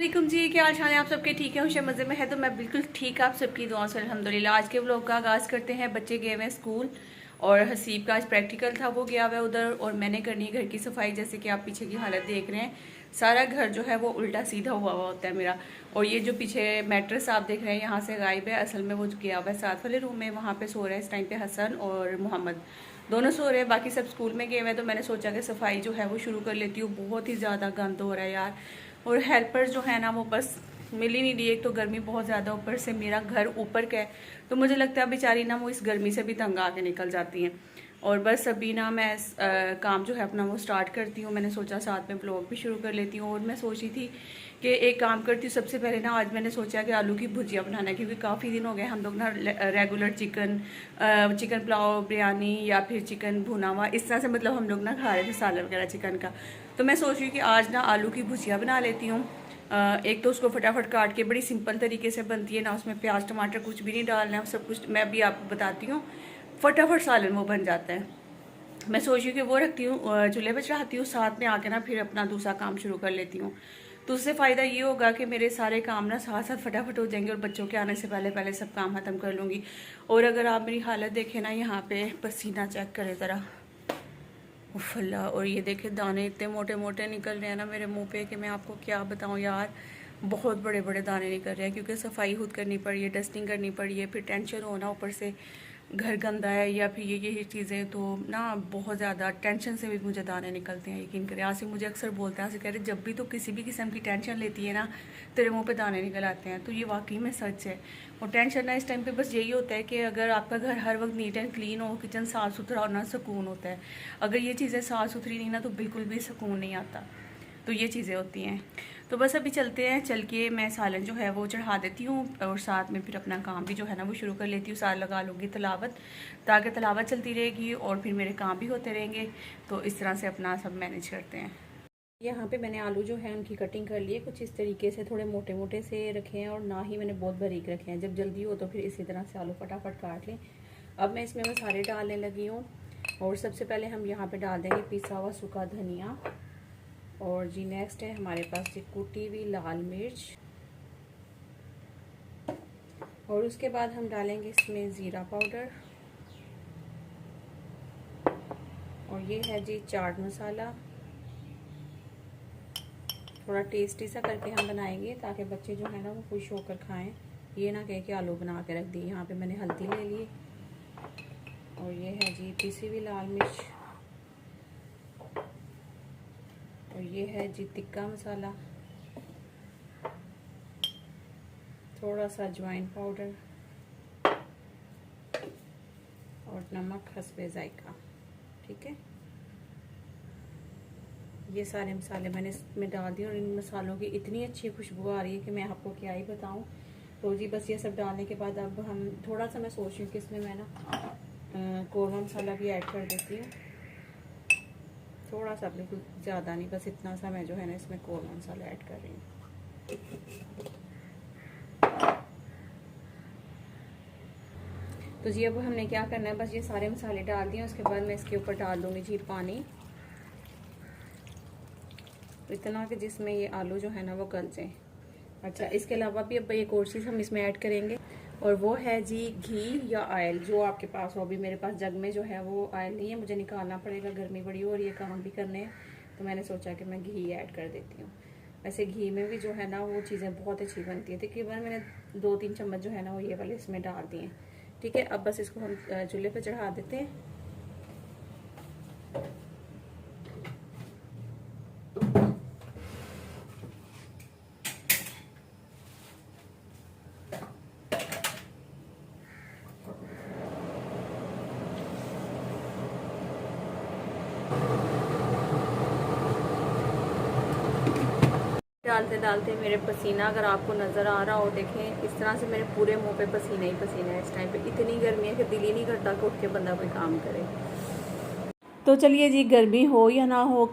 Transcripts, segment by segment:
वालेकुम जी, क्या हाल चाल है आप सबके? ठीक है, खुश मज़े में है तो मैं बिल्कुल ठीक, आप सबकी दुआ से अल्हम्दुलिल्लाह। आज के व्लॉग का आगाज़ करते हैं। बच्चे गए हुए हैं स्कूल और हसीब का आज प्रैक्टिकल था, वो गया हुआ है उधर, और मैंने करनी है घर की सफाई। जैसे कि आप पीछे की हालत देख रहे हैं, सारा घर जो है वो उल्टा सीधा हुआ होता है मेरा। और ये जो पीछे मैट्रेस आप देख रहे हैं यहाँ से गायब है, असल में वो गया हुआ है साथ वाले रूम में, वहाँ पे सो रहे हैं इस टाइम पे हसन और मोहम्मद, दोनों सो रहे हैं, बाकी सब स्कूल में गए हुए हैं। तो मैंने सोचा कि सफाई जो है वो शुरू कर लेती हूँ। बहुत ही ज़्यादा गंद हो रहा है यार, और हेल्पर जो है ना वो बस मिल ही नहीं रही। एक तो गर्मी बहुत ज़्यादा, ऊपर से मेरा घर ऊपर का है, तो मुझे लगता है बेचारी ना वो इस गर्मी से भी तंग आके निकल जाती हैं। और बस अभी ना मैं काम जो है अपना वो स्टार्ट करती हूँ। मैंने सोचा साथ में ब्लॉग भी शुरू कर लेती हूँ। और मैं सोची थी कि एक काम करती हूँ, सबसे पहले ना आज मैंने सोचा कि आलू की भुजिया बनाना है, क्योंकि काफ़ी दिन हो गए हम लोग ना रेगुलर चिकन पुलाव, बिरयानी या फिर चिकन भुना हुआ इस तरह से मतलब हम लोग ना खा रहे थे सालन वगैरह चिकन का। तो मैं सोच रही हूँ कि आज ना आलू की भुजिया बना लेती हूँ। एक तो उसको फटाफट काट के बड़ी सिंपल तरीके से बनती है ना, उसमें प्याज टमाटर कुछ भी नहीं डालना है, सब कुछ मैं अभी आपको बताती हूँ। फटाफट सालन वो बन जाता है। मैं सोच रही हूँ कि वो रखती हूँ, चूल्हे पर चढ़ाती हूँ, साथ में आके ना फिर अपना दूसरा काम शुरू कर लेती हूँ। तो उससे फ़ायदा ये होगा कि मेरे सारे काम ना साथ साथ फटाफट हो जाएंगे और बच्चों के आने से पहले पहले सब काम ख़त्म कर लूँगी। और अगर आप मेरी हालत देखें ना, यहाँ पे पसीना चेक करें ज़रा, उफल्ला। और ये देखे दाने इतने मोटे मोटे निकल रहे हैं ना मेरे मुंह पे कि मैं आपको क्या बताऊं यार, बहुत बड़े बड़े दाने निकल रहे हैं, क्योंकि सफाई खुद करनी पड़ी है, डस्टिंग करनी पड़ी है, फिर टेंशन होना ऊपर से घर गंदा है या फिर ये चीज़ें, तो ना बहुत ज़्यादा टेंशन से भी मुझे दाने निकलते हैं। यकीन करें, आसिफ मुझे अक्सर बोलते हैं, आसिफ कह रहे जब भी तो किसी भी किस्म की टेंशन लेती है ना, तेरे मुंह पे दाने निकल आते हैं। तो ये वाकई में सच है। और टेंशन ना इस टाइम पे बस यही होता है कि अगर आपका घर हर वक्त नीट एंड क्लीन हो, किचन साफ़ सुथरा होना सुकून होता है। अगर ये चीज़ें साफ़ सुथरी नहीं ना तो बिल्कुल भी सुकून नहीं आता। तो ये चीज़ें होती हैं। तो बस अभी चलते हैं, चल के मैं सालन जो है वो चढ़ा देती हूँ और साथ में फिर अपना काम भी जो है ना वो शुरू कर लेती हूँ। साथ लगा लूँगी तलावत, ताकि तलावत चलती रहेगी और फिर मेरे काम भी होते रहेंगे। तो इस तरह से अपना सब मैनेज करते हैं। यहाँ पे मैंने आलू जो है उनकी कटिंग कर ली है, कुछ इस तरीके से थोड़े मोटे मोटे से रखे हैं, और ना ही मैंने बहुत बारीक रखे हैं। जब जल्दी हो तो फिर इसी तरह से आलू फटाफट काट लें। अब मैं इसमें मसाले डालने लगी हूँ, और सबसे पहले हम यहाँ पे डाल देंगे पिसा हुआ सूखा धनिया, और जी नेक्स्ट है हमारे पास ये कुटी हुई लाल मिर्च, और उसके बाद हम डालेंगे इसमें ज़ीरा पाउडर, और ये है जी चाट मसाला। थोड़ा टेस्टी सा करके हम बनाएंगे ताकि बच्चे जो है ना वो खुश होकर खाएं, ये ना कहे कि आलू बना के रख दी। यहाँ पे मैंने हल्दी ले ली, और ये है जी पिसी हुई लाल मिर्च, और ये है जी तिक्का मसाला, थोड़ा सा अजवाइन पाउडर, और नमक हस्बे जायका। ठीक है, ये सारे मसाले मैंने इसमें डाल दिए, और इन मसालों की इतनी अच्छी खुशबू आ रही है कि मैं आपको क्या ही बताऊं। तो जी बस ये सब डालने के बाद अब हम थोड़ा सा, मैं सोच रही हूँ कि इसमें मैं ना कौरमा मसाला भी ऐड कर देती हूँ, थोड़ा सा, बिल्कुल ज़्यादा नहीं, बस इतना सा मैं जो है ना इसमें कौरमा मसाला ऐड कर रही हूँ। तो जी अब हमने क्या करना है, बस ये सारे मसाले डाल दिए, उसके बाद मैं इसके ऊपर डाल दूँगी जी पानी, इतना कि जिसमें ये आलू जो है ना वो गल जाए। अच्छा, इसके अलावा भी अब एक और चीज़ हम इसमें ऐड करेंगे, और वो है जी घी या ऑयल, जो आपके पास हो। अभी मेरे पास जग में जो है वो ऑयल नहीं है, मुझे निकालना पड़ेगा, गर्मी बड़ी हो रही है, काम भी करने हैं, तो मैंने सोचा कि मैं घी ऐड कर देती हूँ। वैसे घी में भी जो है ना वो चीज़ें बहुत अच्छी बनती है। तकरीबन मैंने 2-3 चम्मच जो है ना वो ये वाले इसमें डाल दिए। ठीक है, अब बस इसको हम चूल्हे पर चढ़ा देते हैं। डालते डालते मेरे पसीना अगर आपको नज़र आ रहा हो, देखें इस तरह से मेरे पूरे मुंह पे पसीना ही पसीना है। इस टाइम पे इतनी गर्मी है कि दिल ही नहीं करता कि उठ के बंदा कोई काम करे। तो चलिए जी, गर्मी हो या ना हो,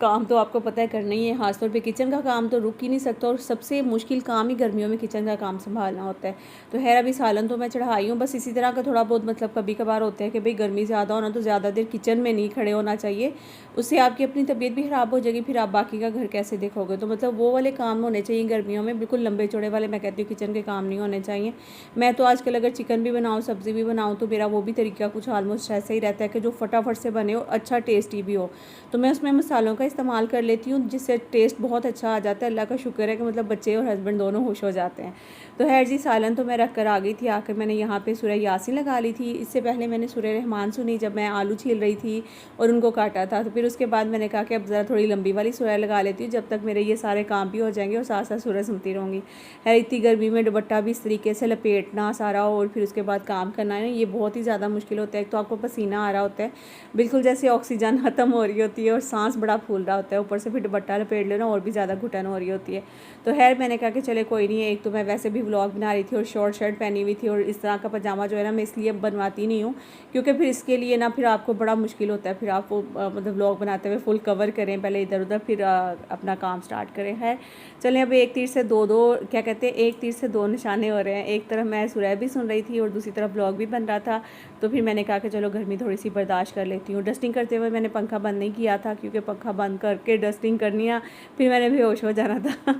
काम तो आपको पता है करना ही है। ख़ासतौर पे किचन का काम तो रुक ही नहीं सकता, और सबसे मुश्किल काम ही गर्मियों में किचन का काम संभालना होता है। तो खैर अभी सालन तो मैं चढ़ाई हूँ, बस इसी तरह का थोड़ा बहुत मतलब कभी कभार होता है कि भाई गर्मी ज़्यादा होना तो ज़्यादा देर किचन में नहीं खड़े होना चाहिए, उससे आपकी अपनी तबीयत भी ख़राब हो जाएगी, फिर आप बाकी का घर कैसे देखोगे। तो मतलब वो वाले काम होने चाहिए गर्मियों में, बिल्कुल लंबे चौड़े वाले मैं कहती हूँ किचन के काम नहीं होने चाहिए। मैं तो आजकल अगर चिकन भी बनाऊँ, सब्ज़ी भी बनाऊँ, तो मेरा वो भी तरीका कुछ ऑलमोस्ट ऐसा ही रहता है कि जो फटाफट से बने और अच्छा टेस्टी भी हो। तो मैं उसमें मसालों का इस्तेमाल कर लेती हूँ, जिससे टेस्ट बहुत अच्छा आ जाता है। अल्लाह का शुक्र है कि मतलब बच्चे और हस्बैंड दोनों खुश हो जाते हैं। तो खैर जी, सालन तो मैं रख कर आ गई थी। आकर मैंने यहाँ पे सूरह यासीन लगा ली थी। इससे पहले मैंने सूरह रहमान सुनी जब मैं आलू छील रही थी और उनको काटा था। तो फिर उसके बाद मैंने कहा कि अब ज़रा थोड़ी लंबी वाली सूरह लगा लेती हूँ, जब तक मेरे ये सारे काम भी हो जाएंगे और साथ साथ सूरह सुनती रहूँगी। खैर इतनी गर्मी में दुपट्टा भी इस तरीके से लपेटना सारा और फिर उसके बाद काम करना है, ये बहुत ही ज़्यादा मुश्किल होता है। एक तो आपको पसीना आ रहा होता है, बिल्कुल जैसे ऑक्सीजन ख़त्म हो रही होती है, और सांस बड़ा फूल रहा होता है, ऊपर से फिर दुपट्टा लपेट लेना और भी ज़्यादा घुटन हो रही होती है। तो खैर मैंने कहा कि चले कोई नहीं है, एक तो मैं वैसे भी व्लॉग बना रही थी और शॉर्ट शर्ट पहनी हुई थी, और इस तरह का पजामा जो है ना मैं इसलिए बनवाती नहीं हूँ क्योंकि फिर इसके लिए ना फिर आपको बड़ा मुश्किल होता है, फिर आप वो मतलब व्लॉग बनाते हुए फुल कवर करें पहले इधर उधर, फिर अपना काम स्टार्ट करें। है चलें, अब एक तीर से दो क्या कहते हैं, एक तीर से दो निशाने हो रहे हैं। एक तरफ मैं सूरह भी सुन रही थी और दूसरी तरफ व्लॉग भी बन रहा था। तो फिर मैंने कहा कि चलो गर्मी थोड़ी सी बर्दाश्त कर लेती हूँ। डस्टिंग करते हुए मैंने पंखा बंद नहीं किया था, क्योंकि पंखा बंद करके डस्टिंग करनी है फिर मैंने बेहोश हो जाना था।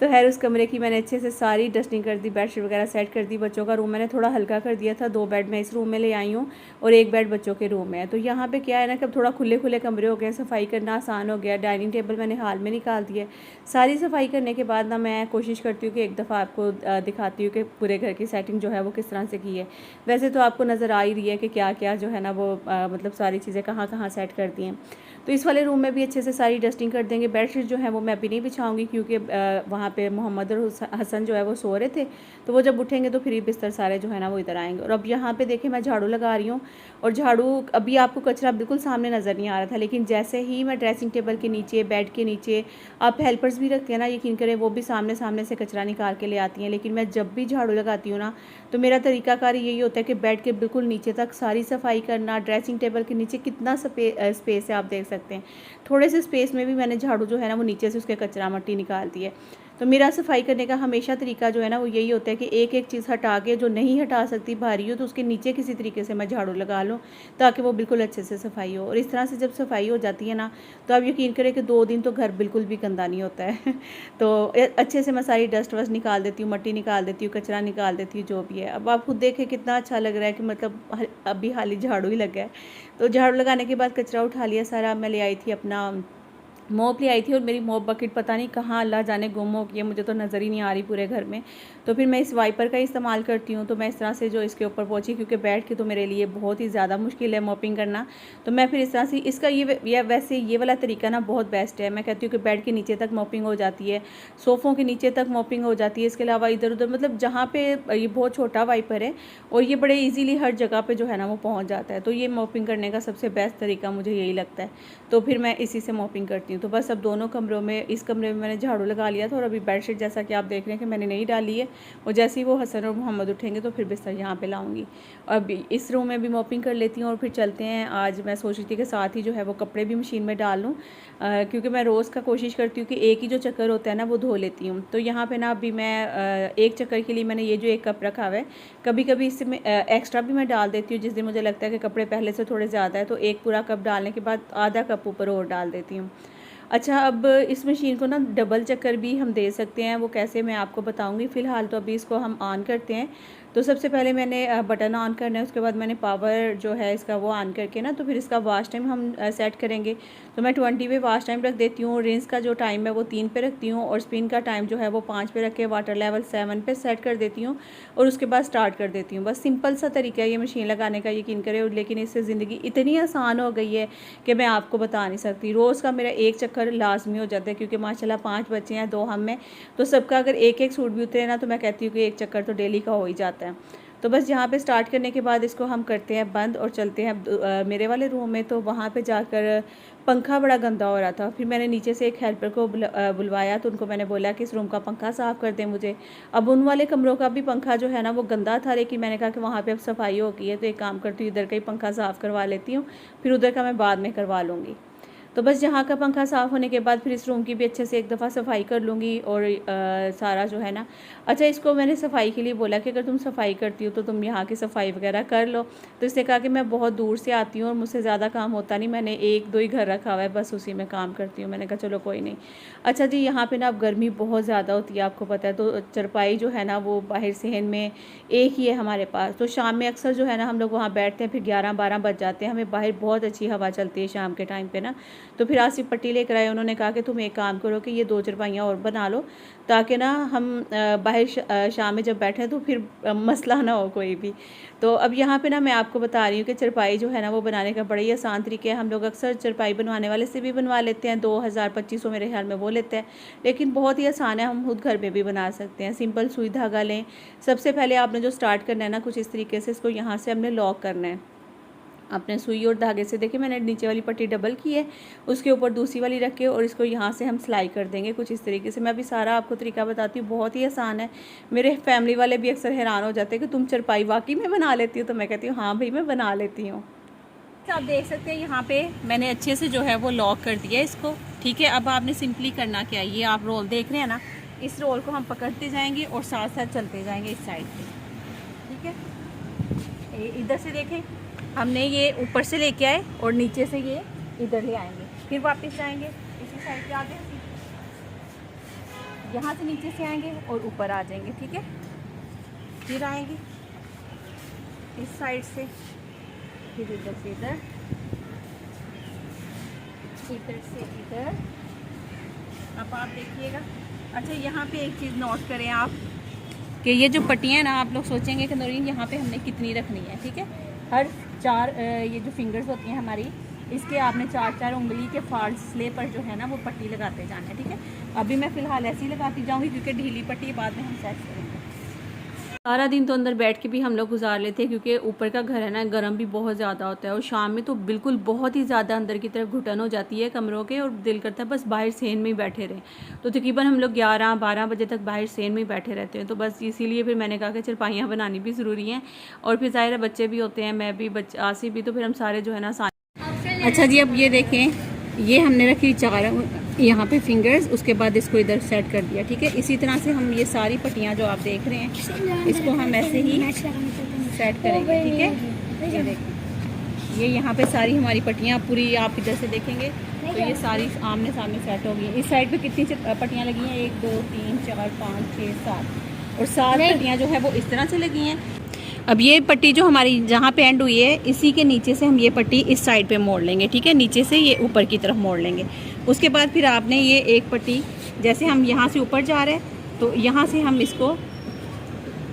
तो खैर उस कमरे की मैंने अच्छे से सारी डस्टिंग कर दी, बेडशीट वगैरह सेट कर दी। बच्चों का रूम मैंने थोड़ा हल्का कर दिया था, 2 बेड मैं इस रूम में ले आई हूँ और 1 बेड बच्चों के रूम में है। तो यहाँ पे क्या है ना कि अब थोड़ा खुले खुले कमरे हो गए, सफाई करना आसान हो गया। डाइनिंग टेबल मैंने हाल में निकाल दिया। सारी सफाई करने के बाद ना मैं कोशिश करती हूँ कि एक दफ़ा आपको दिखाती हूँ कि पूरे घर की सेटिंग जो है वो किस तरह से की है। वैसे तो आपको नज़र आ ही रही है कि क्या क्या जो है ना वो मतलब सारी चीज़ें कहाँ कहाँ सेट कर दी हैं। तो इस वाले रूम में भी अच्छे से सारी डस्टिंग कर देंगे। बेडशीट जो है वो मैं भी नहीं बिछाऊंगी, क्योंकि वहाँ पे मोहम्मद और हसन जो है वो सो रहे थे, तो वो जब उठेंगे तो फिर बिस्तर सारे जो है ना वो इधर आएंगे। और अब यहाँ पे देखें मैं झाड़ू लगा रही हूँ, और झाड़ू अभी आपको कचरा बिल्कुल सामने नज़र नहीं आ रहा था, लेकिन जैसे ही मैं ड्रेसिंग टेबल के नीचे, बेड के नीचे, आप हेल्पर्स भी रखते हैं ना, यकीन करें वो भी सामने सामने से कचरा निकाल के ले आती हैं। लेकिन मैं जब भी झाड़ू लगाती हूँ ना, तो मेरा तरीकाकार यही होता है कि बेड के बिल्कुल नीचे तक सारी सफाई करना। ड्रेसिंग टेबल के नीचे कितना स्पेस है आप देख सकते हैं, थोड़े से स्पेस में भी मैंने झाड़ू जो है ना वो नीचे से उसके कचरा मट्टी निकाल दी है। तो मेरा सफाई करने का हमेशा तरीका जो है ना वो यही होता है कि एक एक चीज़ हटा के, जो नहीं हटा सकती भारी हो, तो उसके नीचे किसी तरीके से मैं झाड़ू लगा लूँ, ताकि वो बिल्कुल अच्छे से सफाई हो। और इस तरह से जब सफाई हो जाती है ना, तो आप यकीन करें कि 2 दिन तो घर बिल्कुल भी गंदा नहीं होता है। तो अच्छे से मैं सारी डस्ट वस्ट निकाल देती हूँ, मट्टी निकाल देती हूँ, कचरा निकाल देती हूँ, जो भी है। अब आप खुद देखें कितना अच्छा लग रहा है कि मतलब अभी हाल ही झाड़ू ही लगा है। तो झाड़ू लगाने के बाद कचरा उठा लिया सारा। मैं ले आई थी अपना मोप ले आई थी, और मेरी मोप बकेट पता नहीं कहाँ अल्लाह जाने गुम हो गई है, मुझे तो नज़र ही नहीं आ रही पूरे घर में। तो फिर मैं इस वाइपर का इस्तेमाल करती हूँ। तो मैं इस तरह से जो इसके ऊपर पहुँची, क्योंकि बैठ के तो मेरे लिए बहुत ही ज़्यादा मुश्किल है मोपिंग करना, तो मैं फिर इस तरह से इसका वैसे ये वाला तरीका ना बहुत बेस्ट है। मैं कहती हूँ कि बेड के नीचे तक मोपिंग हो जाती है, सोफ़ों के नीचे तक मोपिंग हो जाती है। इसके अलावा इधर उधर मतलब जहाँ पे ये बहुत छोटा वाइपर है और ये बड़े ईजीली हर जगह पे जो है ना वो पहुँच जाता है। तो ये मोपिंग करने का सबसे बेस्ट तरीका मुझे यही लगता है। तो फिर मैं इसी से मोपिंग करती हूँ। तो बस अब दोनों कमरों में, इस कमरे में मैंने झाड़ू लगा लिया था, और अभी बेडशीट जैसा कि आप देख रहे हैं कि मैंने नहीं डाली है, और जैसे ही वो हसन और मोहम्मद उठेंगे तो फिर बिस्तर यहाँ पे लाऊंगी। अब इस रूम में भी मोपिंग कर लेती हूँ, और फिर चलते हैं। आज मैं सोच रही थी कि साथ ही जो है वो कपड़े भी मशीन में डाल लूँ, क्योंकि मैं रोज़ का कोशिश करती हूँ कि एक ही जो चक्कर होता है ना वो धो लेती हूँ। तो यहाँ पर ना अभी मैं एक चक्कर के लिए मैंने ये जो एक कप रखा हुआ है, कभी कभी इसमें एक्स्ट्रा भी मैं डाल देती हूँ। जिस दिन मुझे लगता है कि कपड़े पहले से थोड़े ज़्यादा है, तो एक पूरा कप डालने के बाद आधा कप ऊपर और डाल देती हूँ। अच्छा, अब इस मशीन को ना डबल चक्कर भी हम दे सकते हैं, वो कैसे मैं आपको बताऊंगी। फ़िलहाल तो अभी इसको हम ऑन करते हैं। तो सबसे पहले मैंने बटन ऑन करना है, उसके बाद मैंने पावर जो है इसका वो ऑन करके ना, तो फिर इसका वॉश टाइम हम सेट करेंगे। तो मैं 20 पे वॉश टाइम रख देती हूँ। रिंस का जो टाइम है वो 3 पे रखती हूँ, और स्पिन का टाइम जो है वो 5 पे रख के वाटर लेवल 7 पे सेट कर देती हूँ, और उसके बाद स्टार्ट कर देती हूँ। बस सिंपल सा तरीका है ये मशीन लगाने का, यकीन करें। लेकिन इससे ज़िंदगी इतनी आसान हो गई है कि मैं आपको बता नहीं सकती। रोज़ का मेरा एक चक्कर लाजमी हो जाता है, क्योंकि माशाल्लाह 5 बच्चे हैं, 2 हम में, तो सबका अगर एक एक सूट भी उतरे ना, तो मैं कहती हूँ कि एक चक्कर तो डेली का हो ही जाता है। तो बस यहाँ पे स्टार्ट करने के बाद इसको हम करते हैं बंद और चलते हैं मेरे वाले रूम में। तो वहाँ पे जाकर पंखा बड़ा गंदा हो रहा था। फिर मैंने नीचे से एक हेल्पर को बुलवाया, तो उनको मैंने बोला कि इस रूम का पंखा साफ़ कर दें मुझे। अब उन वाले कमरों का भी पंखा जो है ना वो गंदा था, लेकिन मैंने कहा कि वहाँ पे अब सफाई हो गई है, तो एक काम करती हूँ इधर का ही पंखा साफ़ करवा लेती हूँ, फिर उधर का मैं बाद में करवा लूँगी। तो बस यहाँ का पंखा साफ़ होने के बाद फिर इस रूम की भी अच्छे से एक दफ़ा सफाई कर लूँगी। और सारा जो है ना, अच्छा इसको मैंने सफाई के लिए बोला कि अगर तुम सफाई करती हो तो तुम यहाँ की सफाई वगैरह कर लो। तो इसने कहा कि मैं बहुत दूर से आती हूँ और मुझसे ज़्यादा काम होता नहीं, मैंने 1-2 ही घर रखा हुआ है, बस उसी में काम करती हूँ। मैंने कहा चलो कोई नहीं। अच्छा जी, यहाँ पर ना अब गर्मी बहुत ज़्यादा होती है, आपको पता है। तो चरपाई जो है ना वो बाहर सहन में एक ही है हमारे पास। तो शाम में अक्सर जो है ना हम लोग वहाँ बैठते हैं, फिर 11-12 बज जाते हैं, हमें बाहर बहुत अच्छी हवा चलती है शाम के टाइम पे ना। तो फिर आसिफ पट्टी लेकर आए, उन्होंने कहा कि तुम एक काम करो कि ये 2 चरपाइयाँ और बना लो, ताकि ना हम बाहर शाम में जब बैठें तो फिर मसला ना हो कोई भी। तो अब यहाँ पे ना मैं आपको बता रही हूँ कि चरपाई जो है ना वो बनाने का बड़ा ही आसान तरीका है। हम लोग अक्सर चरपाई बनवाने वाले से भी बनवा लेते हैं, 2000-2500 मेरे ख्याल में वो लेते हैं, लेकिन बहुत ही आसान है, हम खुद घर में भी बना सकते हैं। सिंपल सुई धागा लें। सबसे पहले आपने जो स्टार्ट करना है ना, कुछ इस तरीके से इसको यहाँ से हमने लॉक करना है अपने सुई और धागे से। देखिए मैंने नीचे वाली पट्टी डबल की है, उसके ऊपर दूसरी वाली रख के और इसको यहाँ से हम सिलाई कर देंगे कुछ इस तरीके से। मैं अभी सारा आपको तरीका बताती हूँ, बहुत ही आसान है। मेरे फैमिली वाले भी अक्सर हैरान हो जाते हैं कि तुम चरपाई वाकई में बना लेती हो। तो मैं कहती हूँ हाँ भाई मैं बना लेती हूँ। तो आप देख सकते हैं यहाँ पे मैंने अच्छे से जो है वो लॉक कर दिया इसको, ठीक है। अब आपने सिंपली करना क्या है, ये आप रोल देख रहे हैं ना, इस रोल को हम पकड़ते जाएंगे और साथ साथ चलते जाएंगे इस साइड पे, ठीक है। इधर से देखें, हमने ये ऊपर से लेके आए और नीचे से ये इधर ले आएंगे, फिर वापस जाएंगे इसी साइड पे आगे, यहाँ से नीचे से आएंगे और ऊपर आ जाएंगे, ठीक है। फिर आएंगे इस साइड से, फिर इधर से इधर, इधर से इधर। अब आप देखिएगा। अच्छा यहाँ पे एक चीज़ नोट करें आप कि ये जो पट्टियाँ हैं ना, आप लोग सोचेंगे कि नौरीन यहाँ पे हमने कितनी रखनी है, ठीक है। हर 4 ये जो फिंगर्स होती हैं हमारी, इसके आपने 4-4 उंगली के फासले पर जो है ना वो पट्टी लगाते जाना है, ठीक है। अभी मैं फ़िलहाल ऐसे ही लगाती जाऊँगी क्योंकि ढीली पट्टी बाद में हम सेट करेंगे। सारा दिन तो अंदर बैठ के भी हम लोग गुजार लेते हैं क्योंकि ऊपर का घर है ना, गर्म भी बहुत ज़्यादा होता है और शाम में तो बिल्कुल बहुत ही ज़्यादा अंदर की तरफ घुटन हो जाती है कमरों के और दिल करता है बस बाहर सेन में ही बैठे रहें। तो तकरीबन हम लोग 11-12 बजे तक बाहर सेन में ही बैठे रहते हैं। तो बस इसीलिए फिर मैंने कहा कि चरपाइयाँ बनानी भी ज़रूरी हैं और फिर ज़ाहिर है बच्चे भी होते हैं, मैं भी, बच्चे आसिफ भी, तो फिर हम सारे जो है ना अच्छा जी अब ये देखें, ये हमने रखी 4 यहाँ पे फिंगर्स, उसके बाद इसको इधर सेट कर दिया, ठीक है। इसी तरह से हम ये सारी पट्टियाँ जो आप देख रहे हैं इसको हम ऐसे ही सेट करेंगे, ठीक है। ये देखें, ये यहाँ पे सारी हमारी पट्टियाँ पूरी आप इधर से देखेंगे तो ये सारी आमने सामने सेट हो गई। इस साइड पे कितनी पट्टियाँ लगी हैं, 1 2 3 4 5 6 7 और 7 पट्टियाँ जो है वो इस तरह से लगी हैं। अब ये पट्टी जो हमारी जहाँ पे एंड हुई है, इसी के नीचे से हम ये पट्टी इस साइड पे मोड़ लेंगे, ठीक है। नीचे से ये ऊपर की तरफ मोड़ लेंगे। उसके बाद फिर आपने ये एक पट्टी, जैसे हम यहाँ से ऊपर जा रहे हैं तो यहाँ से हम इसको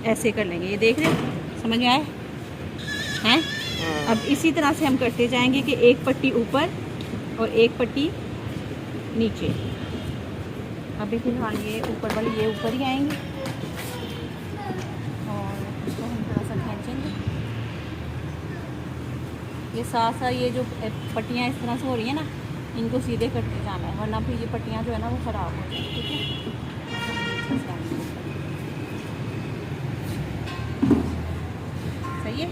ऐसे कर लेंगे, ये देख रहे हैं, समझ में आए हैं। अब इसी तरह से हम करते जाएंगे कि एक पट्टी ऊपर और एक पट्टी नीचे। अभी फिलहाल ये ऊपर वाली ये ऊपर ही आएंगे और इसको हम थोड़ा सा खींचेंगे। ये साथ साथ ये जो पट्टियाँ इस तरह से हो रही है ना, इनको सीधे करते जाना है, वरना फिर ये पट्टियाँ जो है ना वो ख़राब हो जाएंगी, ठीक है। सही है।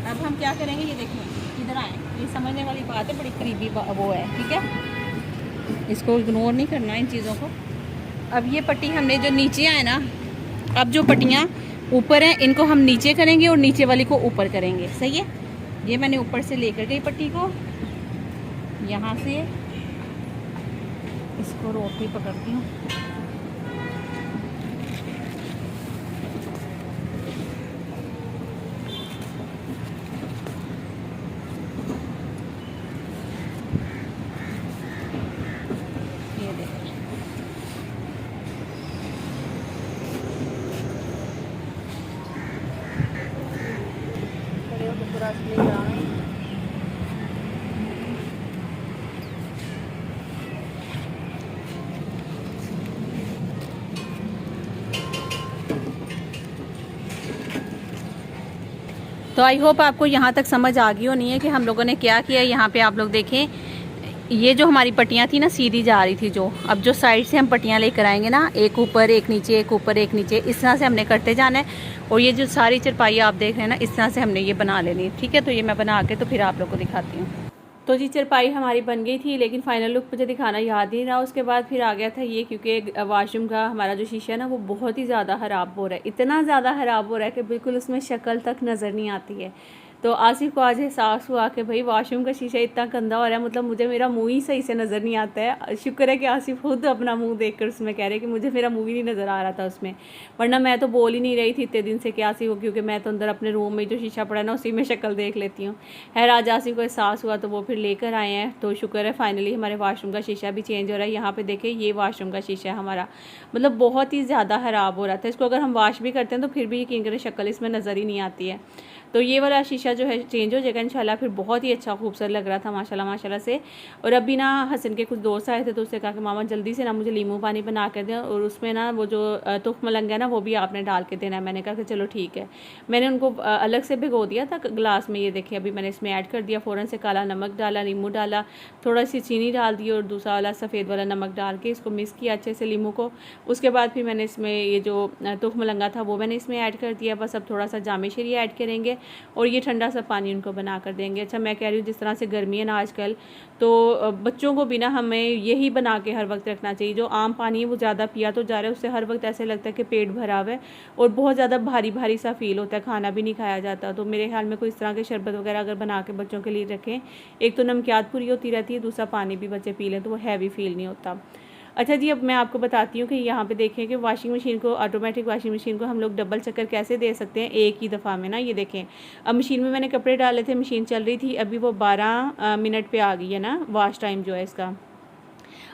अब हम क्या करेंगे, ये देखिए इधर आए, ये समझने वाली बात है, बड़ी करीबी वो है, ठीक है। इसको इग्नोर नहीं करना इन चीज़ों को। अब ये पट्टी हमने जो नीचे आए ना, अब जो पट्टियाँ ऊपर हैं इनको हम नीचे करेंगे और नीचे वाली को ऊपर करेंगे, सही है। ये मैंने ऊपर से लेकर गई पट्टी को, यहाँ से इसको रोटी पकड़ती हूँ, ये देखिए। पूरा तो आई होप आपको यहाँ तक समझ आ गई होनी है कि हम लोगों ने क्या किया। यहाँ पे आप लोग देखें, ये जो हमारी पट्टियाँ थी ना सीधी जा रही थी, जो अब जो साइड से हम पट्टियाँ लेकर आएंगे ना, एक ऊपर एक नीचे, एक ऊपर एक नीचे, इस तरह से हमने करते जाना है। और ये जो सारी चरपाई आप देख रहे हैं ना, इस तरह से हमने ये बना लेनी है। ठीक है, तो ये मैं बना के तो फिर आप लोग को दिखाती हूँ। तो जी चरपाई हमारी बन गई थी, लेकिन फाइनल लुक मुझे दिखाना याद नहीं रहा। उसके बाद फिर आ गया था ये, क्योंकि वाशरूम का हमारा जो शीशा है ना वो बहुत ही ज़्यादा ख़राब हो रहा है, इतना ज़्यादा ख़राब हो रहा है कि बिल्कुल उसमें शक्ल तक नज़र नहीं आती है। तो आसिफ को आज एहसास हुआ कि भाई वॉशरूम का शीशा इतना गंदा हो रहा है, मतलब मुझे मेरा मुंह ही सही से नज़र नहीं आता है। शुक्र है कि आसिफ खुद अपना मुंह देखकर उसमें कह रहे कि मुझे मेरा मुंह ही नहीं नज़र आ रहा था उसमें, वरना मैं तो बोल ही नहीं रही थी इतने दिन से कि आसिफ हो, क्योंकि मैं तो अंदर अपने रूम में जो शीशा पड़ा है ना उसी में शक्ल देख लेती हूँ। खैर आज आसिफ को एहसास हुआ तो वो फिर लेकर आए हैं। तो शुक्र है फाइनली हमारे वॉशरूम का शीशा भी चेंज हो रहा है। यहाँ पर देखें, ये वॉशरूम का शीशा है हमारा, मतलब बहुत ही ज़्यादा ख़राब हो रहा था। इसको अगर हम वॉश भी करते हैं तो फिर भी यकीन करें शक्ल इसमें नज़र ही नहीं आती है। तो ये वाला शीशा जो है चेंज हो जाएगा इंशाल्लाह। फिर बहुत ही अच्छा खूबसूरत लग रहा था माशाल्लाह माशाल्लाह से। और अभी ना हसन के कुछ दोस्त आए थे तो उससे कहा कि मामा जल्दी से ना मुझे लीमू पानी बना कर दें, और उसमें ना वो जो तुख मलंग है ना वो भी आपने डाल के देना है। मैंने कहा कि चलो ठीक है। मैंने उनको अलग से भिगो दिया था गिलास में, ये देखिए अभी मैंने इसमें ऐड कर दिया। फ़ौरन से काला नमक डाला, नींबू डाला, थोड़ा सी चीनी डाल दी और दूसरा वाला सफ़ेद वाला नमक डाल के इसको मिक्स किया अच्छे से लीमू को। उसके बाद फिर मैंने इसमें ये जो तुख मलंगा था वो मैंने इसमें ऐड कर दिया। बस अब थोड़ा सा जामे शरी ऐड करेंगे और ये ठंडा सा पानी उनको बना कर देंगे। अच्छा मैं कह रही हूँ जिस तरह से गर्मी है ना आजकल, तो बच्चों को भी ना हमें यही बना के हर वक्त रखना चाहिए। जो आम पानी है वो ज़्यादा पिया तो जा रहा है, उससे हर वक्त ऐसे लगता है कि पेट भरा हुआ है और बहुत ज़्यादा भारी भारी सा फील होता है, खाना भी नहीं खाया जाता। तो मेरे ख्याल में कोई इस तरह के शरबत वगैरह अगर बना के बच्चों के लिए रखें, एक तो नमकियात पूरी होती रहती है, दूसरा पानी भी बच्चे पी लें तो वो हैवी फील नहीं होता। अच्छा जी, अब मैं आपको बताती हूँ कि यहाँ पे देखें कि वॉशिंग मशीन को, ऑटोमेटिक वॉशिंग मशीन को हम लोग डबल चक्कर कैसे दे सकते हैं एक ही दफ़ा में ना। ये देखें, अब मशीन में मैंने कपड़े डाले थे, मशीन चल रही थी, अभी वो 12 मिनट पे आ गई है ना वॉश टाइम जो है इसका।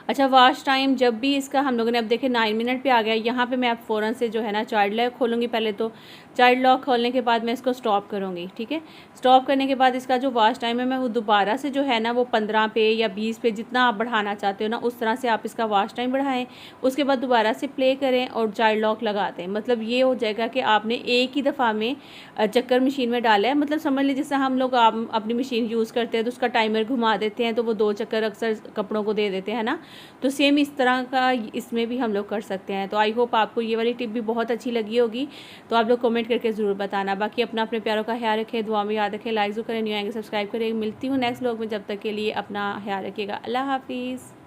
अच्छा वॉश टाइम जब भी इसका हम लोगों ने अब देखे 9 मिनट पे आ गया। यहाँ पे मैं अब फ़ौरन से जो है ना चाइल्ड लॉक खोलूँगी। पहले तो चाइल्ड लॉक खोलने के बाद मैं इसको स्टॉप करूँगी। ठीक है, स्टॉप करने के बाद इसका जो वॉश टाइम है मैं वो दोबारा से जो है ना वो 15 पे या 20 पे जितना आप बढ़ाना चाहते हो ना उस तरह से आप इसका वॉश टाइम बढ़ाएं। उसके बाद दोबारा से प्ले करें और चाइल्ड लॉक लगा दें। मतलब ये हो जाएगा कि आपने एक ही दफ़ा में चक्कर मशीन में डाला है। मतलब समझ लीजिए जैसे हम लोग अपनी मशीन यूज़ करते हैं तो उसका टाइमर घुमा देते हैं तो वो 2 चक्कर अक्सर कपड़ों को दे देते हैं ना, तो सेम इस तरह का इसमें भी हम लोग कर सकते हैं। तो आई होप आपको ये वाली टिप भी बहुत अच्छी लगी होगी। तो आप लोग कमेंट करके ज़रूर बताना। बाकी अपना अपने प्यारों का ख्याल रखें, दुआ में याद रखें, लाइक जो करें, न्यू आएंगे सब्सक्राइब करें। मिलती हूँ नेक्स्ट व्लॉग में, जब तक के लिए अपना ख्याल रखिएगा। अल्लाह हाफिज़।